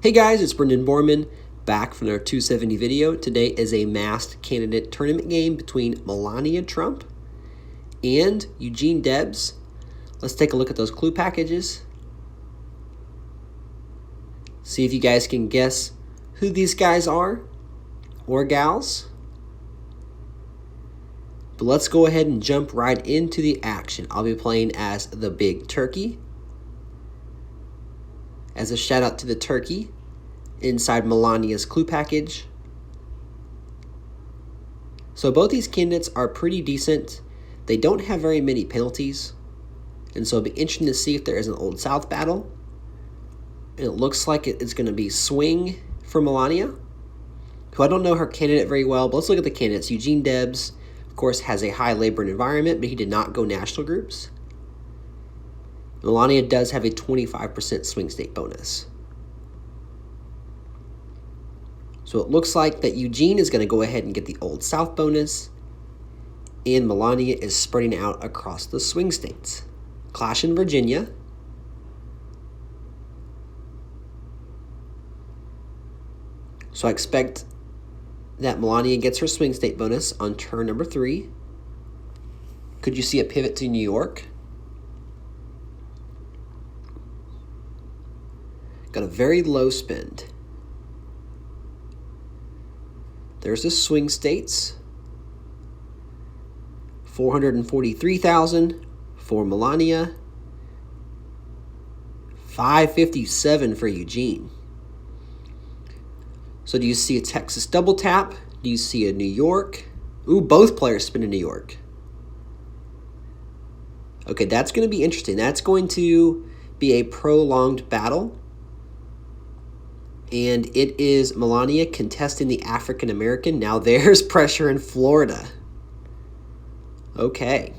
Hey guys, it's Brendan Borman back from our 270 video. Today is a masked candidate tournament game between Melania Trump and Eugene Debs. Let's take a look at those clue packages. See if you guys can guess who these guys are or gals. But let's go ahead and jump right into the action. I'll be playing as the Big Turkey. As a shout out to the turkey inside Melania's clue package. So both these candidates are pretty decent. They don't have very many penalties. And so it'll be interesting to see if there is an Old South battle. And it looks like it's going to be swing for Melania, who I don't know her candidate very well, but let's look at the candidates. Eugene Debs, of course, has a high labor and environment, but he did not go national groups. Melania does have a 25% swing state bonus. So it looks like that Eugene is going to go ahead and get the Old South bonus, and Melania is spreading out across the swing states. Clash in Virginia. So I expect that Melania gets her swing state bonus on turn number 3. Could you see a pivot to New York? Got a very low spend. There's the swing states. 443,000 for Melania. 557 for Eugene. So do you see a Texas double tap? Do you see a New York? Ooh, both players spin in New York. Okay, that's going to be interesting. That's going to be a prolonged battle. And it is Melania contesting the African American. Now there's pressure in Florida. Okay.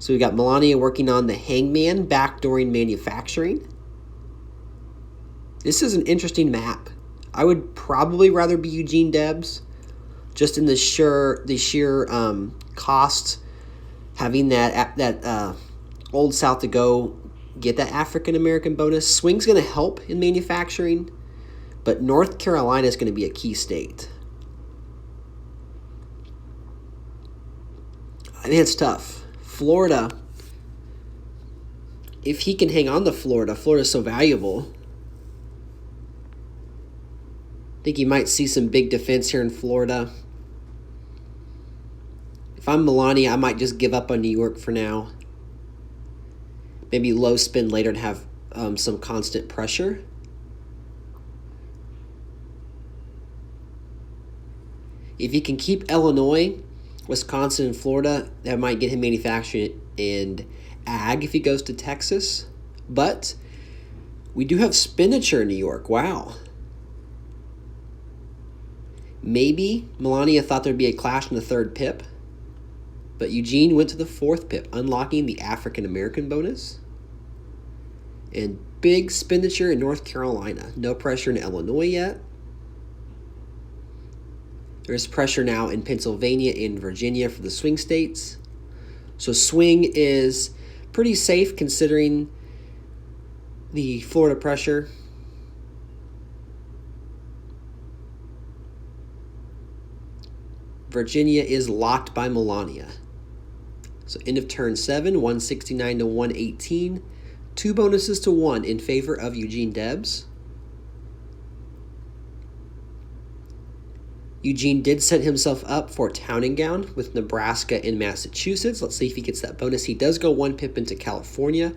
So we got Melania working on the hangman, backdooring manufacturing. This is an interesting map. I would probably rather be Eugene Debs, just in the sheer cost, having that Old South to go get that African-American bonus. Swing's going to help in manufacturing, but North Carolina is going to be a key state. I think it's tough. Florida, if he can hang on to Florida's so valuable. I think you might see some big defense here in Florida. If I'm Melania, I might just give up on New York for now. Maybe low spin later to have some constant pressure. If he can keep Illinois, Wisconsin, and Florida, that might get him manufacturing and ag if he goes to Texas. But we do have spinature in New York. Wow. Maybe Melania thought there'd be a clash in the 3rd pip. But Eugene went to the 4th pip, unlocking the African-American bonus. And big spinature in North Carolina. No pressure in Illinois yet. There's pressure now in Pennsylvania and Virginia for the swing states. So swing is pretty safe considering the Florida pressure. Virginia is locked by Melania. So end of turn 7, 169 to 118. 2 bonuses to 1 in favor of Eugene Debs. Eugene did set himself up for town and gown with Nebraska and Massachusetts. Let's see if he gets that bonus. He does go 1 pip into California,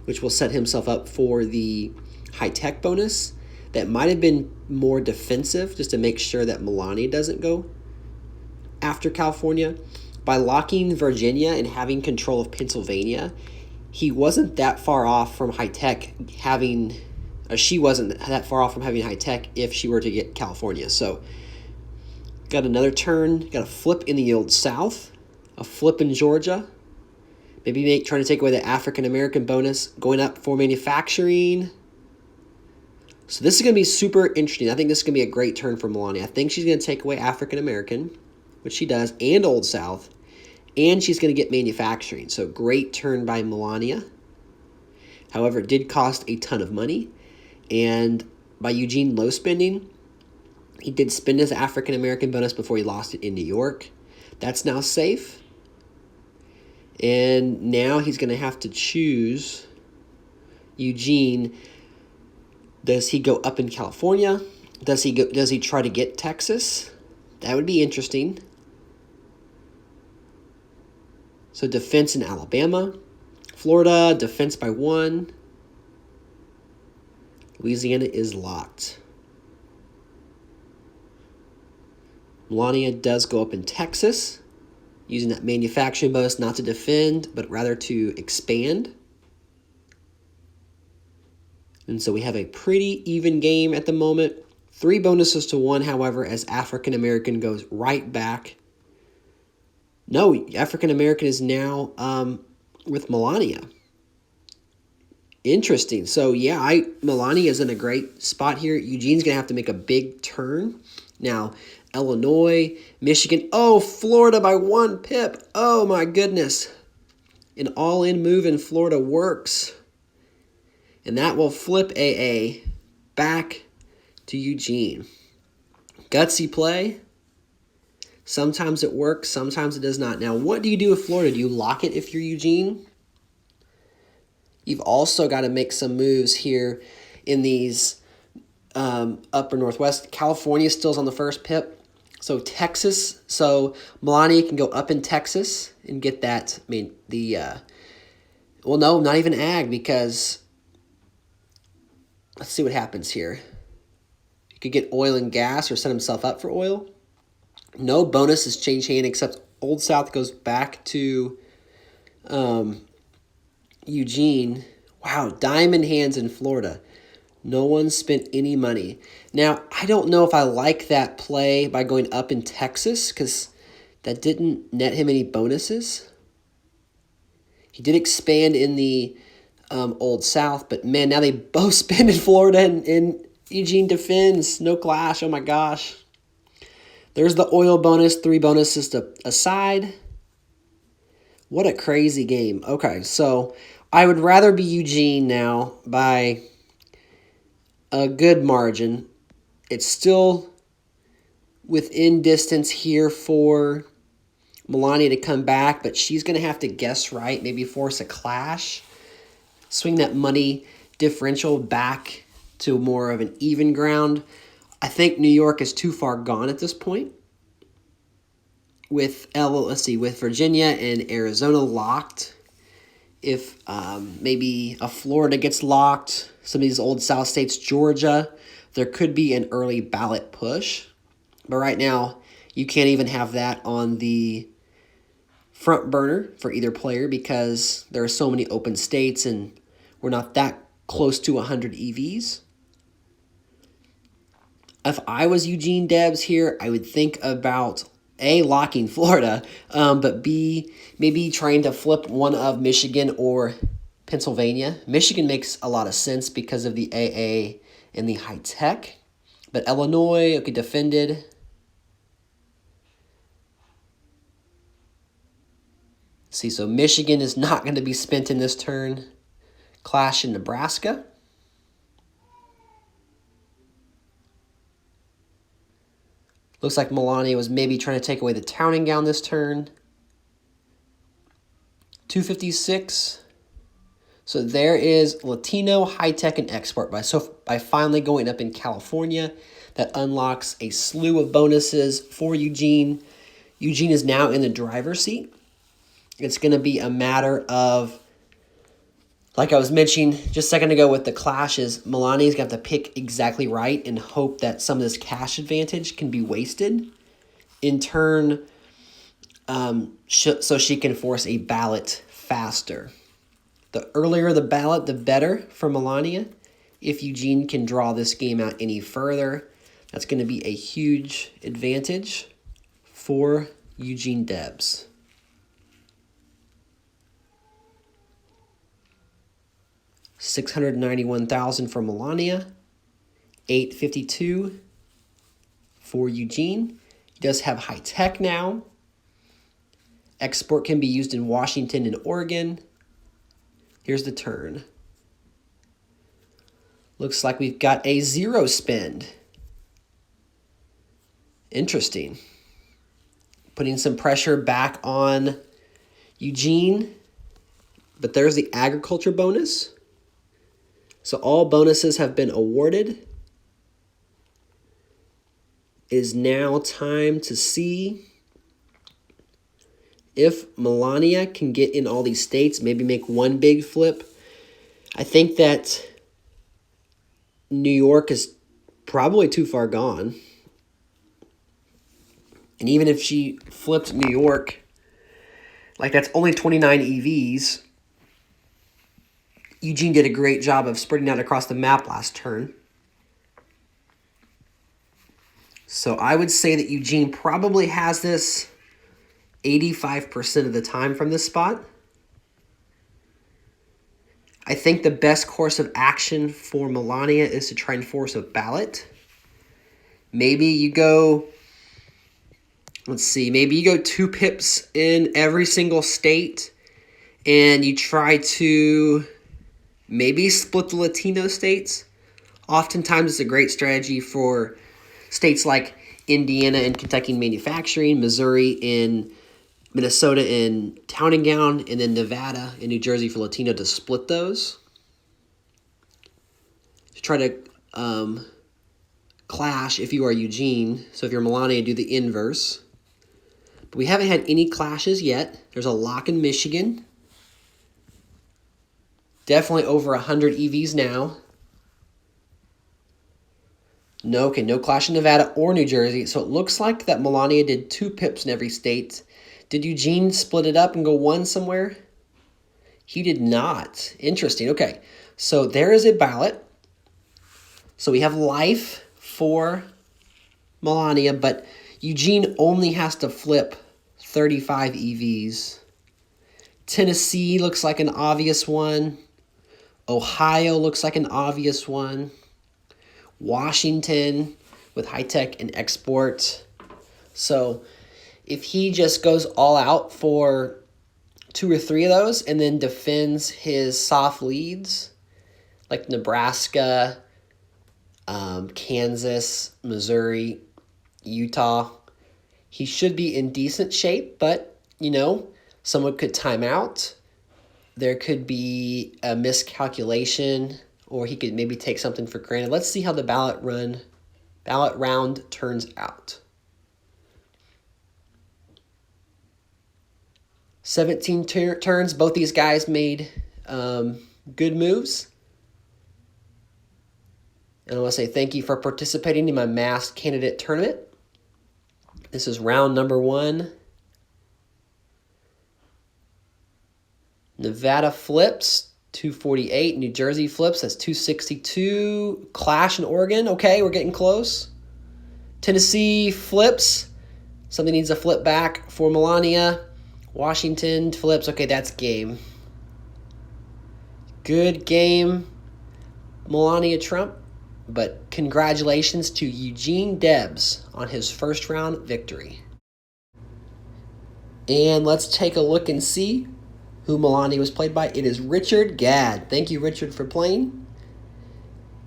which will set himself up for the high-tech bonus. That might have been more defensive, just to make sure that Melania doesn't go after California. By locking Virginia and having control of Pennsylvania, he wasn't that far off from high-tech having, or she wasn't that far off from having high-tech if she were to get California. So got another turn, got a flip in the Old South, a flip in Georgia, maybe trying to take away the African-American bonus, going up for manufacturing. So this is going to be super interesting. I think this is going to be a great turn for Melania. I think she's going to take away African-American, which she does, and Old South, and she's going to get manufacturing. So great turn by Melania. However, it did cost a ton of money, And by Eugene low spending, he did spend his African-American bonus before he lost it in New York. That's now safe. And now he's going to have to choose Eugene. Does he go up in California? Does he try to get Texas? That would be interesting. So defense in Alabama. Florida, defense by 1. Louisiana is locked. Melania does go up in Texas, using that manufacturing bonus not to defend, but rather to expand. And so we have a pretty even game at the moment. 3 bonuses to 1, however, as African American goes right back. No, African American is now with Melania. Interesting. So yeah, Melania is in a great spot here. Eugene's going to have to make a big turn. Now, Illinois, Michigan. Oh, Florida by 1 pip. Oh my goodness. An all-in move in Florida works. And that will flip AA back to Eugene. Gutsy play. Sometimes it works, sometimes it does not. Now, what do you do with Florida? Do you lock it if you're Eugene? You've also got to make some moves here in these upper Northwest. California still is on the first pip. So Texas, so Melania can go up in Texas and get that. I mean, well, no, not even ag, because let's see what happens here. He could get oil and gas or set himself up for oil. No bonus is change hand, except Old South goes back to Eugene. Wow, diamond hands in Florida. No one spent any money. Now, I don't know if I like that play by going up in Texas, because that didn't net him any bonuses. He did expand in the Old South, but man, now they both spend in Florida, and Eugene defends. No clash. Oh my gosh. There's the oil bonus, 3 bonuses to aside. What a crazy game. Okay, so I would rather be Eugene now by a good margin. It's still within distance here for Melania to come back, but she's going to have to guess right, maybe force a clash, swing that money differential back to more of an even ground. I think New York is too far gone at this point. With Virginia and Arizona locked, if maybe a Florida gets locked, some of these old South states, Georgia, there could be an early ballot push. But right now, you can't even have that on the front burner for either player because there are so many open states and we're not that close to 100 EVs. If I was Eugene Debs here, I would think about A, locking Florida, but B, maybe trying to flip one of Michigan or Pennsylvania. Michigan makes a lot of sense because of the AA and the high tech. But Illinois, okay, defended. See, so Michigan is not going to be spent in this turn. Clash in Nebraska. Looks like Melania was maybe trying to take away the towning gown this turn. 256. So there is Latino, high tech, and export. By finally going up in California, that unlocks a slew of bonuses for Eugene. Eugene is now in the driver's seat. It's going to be a matter of, like I was mentioning just a second ago with the clashes, Melania's going to have to pick exactly right and hope that some of this cash advantage can be wasted. In turn, so she can force a ballot faster. The earlier the ballot, the better for Melania. If Eugene can draw this game out any further, that's going to be a huge advantage for Eugene Debs. $691,000 for Melania, $852 for Eugene. He does have high tech now. Export can be used in Washington and Oregon. Here's the turn. Looks like we've got a 0 spend. Interesting. Putting some pressure back on Eugene. But there's the agriculture bonus. So all bonuses have been awarded. It is now time to see if Melania can get in all these states, maybe make one big flip. I think that New York is probably too far gone. And even if she flipped New York, like that's only 29 EVs. Eugene did a great job of spreading out across the map last turn. So I would say that Eugene probably has this 85% of the time from this spot. I think the best course of action for Melania is to try and force a ballot. Maybe you go, let's see, maybe you go 2 pips in every single state and you try to maybe split the Latino states. Oftentimes it's a great strategy for states like Indiana and Kentucky in manufacturing, Missouri in Minnesota in town and gown, and then Nevada and New Jersey for Latino to split those. To try to clash if you are Eugene. So if you're Melania, do the inverse. But we haven't had any clashes yet. There's a lock in Michigan. Definitely over 100 EVs now. No clash in Nevada or New Jersey. So it looks like that Melania did 2 pips in every state. Did Eugene split it up and go 1 somewhere? He did not. Interesting. Okay, so there is a ballot. So we have life for Melania, but Eugene only has to flip 35 EVs. Tennessee looks like an obvious one. Ohio looks like an obvious one. Washington with high tech and export. So if he just goes all out for 2 or 3 of those and then defends his soft leads, like Nebraska, Kansas, Missouri, Utah, he should be in decent shape, but, someone could time out. There could be a miscalculation, or he could maybe take something for granted. Let's see how the ballot round turns out. 17 turns. Both these guys made good moves. And I want to say thank you for participating in my masked candidate tournament. This is round number 1. Nevada flips, 248. New Jersey flips, that's 262. Clash in Oregon. Okay, we're getting close. Tennessee flips. Something needs a flip back for Melania. Washington flips. Okay, that's game. Good game, Melania Trump. But congratulations to Eugene Debs on his first round victory. And let's take a look and see who Melania was played by. It is Richard Gadd. Thank you, Richard, for playing.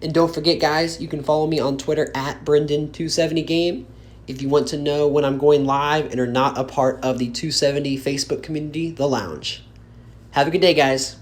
And don't forget, guys, you can follow me on Twitter at Brendan270Game if you want to know when I'm going live and are not a part of the 270 Facebook community, The Lounge. Have a good day, guys.